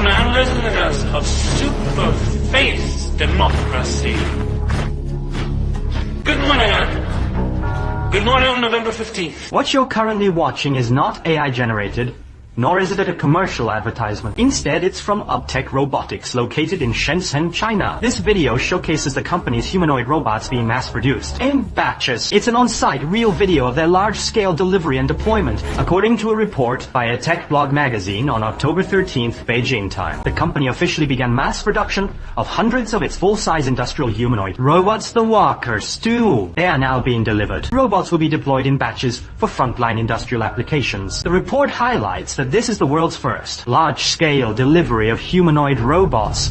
commanders of super-face democracy. Good morning, Anne. Good morning on November 15th. What you're currently watching is not AI generated, nor is it a commercial advertisement. Instead, it's from Uptech Robotics, located in Shenzhen, China. This video showcases the company's humanoid robots being mass-produced in batches. It's an on-site, real video of their large-scale delivery and deployment, according to a report by a tech blog magazine on October 13th, Beijing time. The company officially began mass production of hundreds of its full-size industrial humanoid robots, the walkers, too. They are now being delivered. Robots will be deployed in batches for frontline industrial applications. The report highlights that this is the world's first large-scale delivery of humanoid robots.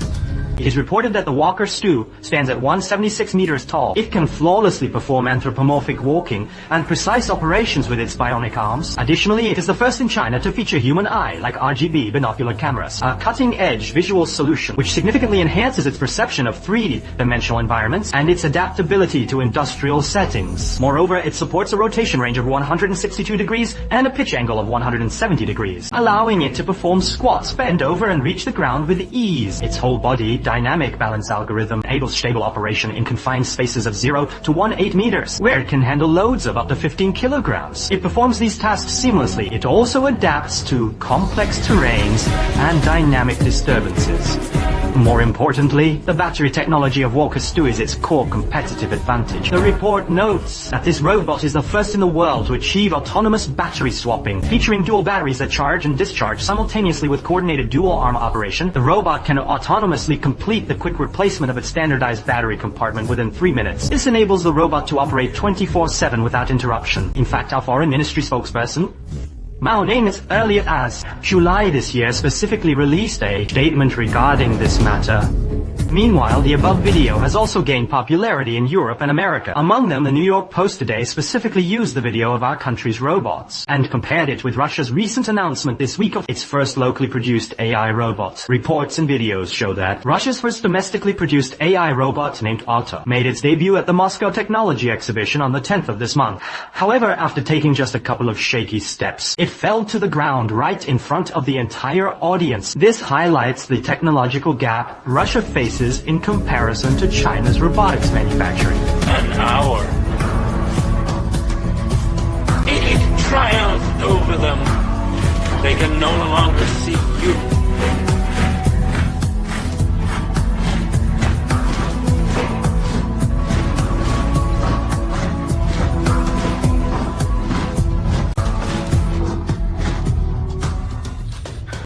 It is reported that the Walker Stu stands at 176 meters tall. It can flawlessly perform anthropomorphic walking and precise operations with its bionic arms. Additionally, it is the first in China to feature human eye, like RGB binocular cameras, a cutting-edge visual solution which significantly enhances its perception of three-dimensional environments and its adaptability to industrial settings. Moreover, it supports a rotation range of 162 degrees and a pitch angle of 170 degrees, allowing it to perform squats, bend over, and reach the ground with ease. Its whole body dynamic balance algorithm enables stable operation in confined spaces of 0 to 18 meters, where it can handle loads of up to 15 kilograms. It performs these tasks seamlessly. It also adapts to complex terrains and dynamic disturbances. More importantly, the battery technology of Walker Stu is its core competitive advantage. The report notes that this robot is the first in the world to achieve autonomous battery swapping, featuring dual batteries that charge and discharge simultaneously with coordinated dual-arm operation. The robot can autonomously complete the quick replacement of its standardized battery compartment within 3 minutes. This enables the robot to operate 24/7 without interruption. In fact, our foreign ministry spokesperson, Mao Ning, earlier as July this year, specifically released a statement regarding this matter. Meanwhile, the above video has also gained popularity in Europe and America. Among them, the New York Post today specifically used the video of our country's robots and compared it with Russia's recent announcement this week of its first locally produced AI robot. Reports and videos show that Russia's first domestically produced AI robot, named Otto, made its debut at the Moscow Technology Exhibition on the 10th of this month. However, after taking just a couple of shaky steps, it fell to the ground right in front of the entire audience. This highlights the technological gap Russia faces in comparison to China's robotics manufacturing. An hour. It triumphed over them. They can no longer see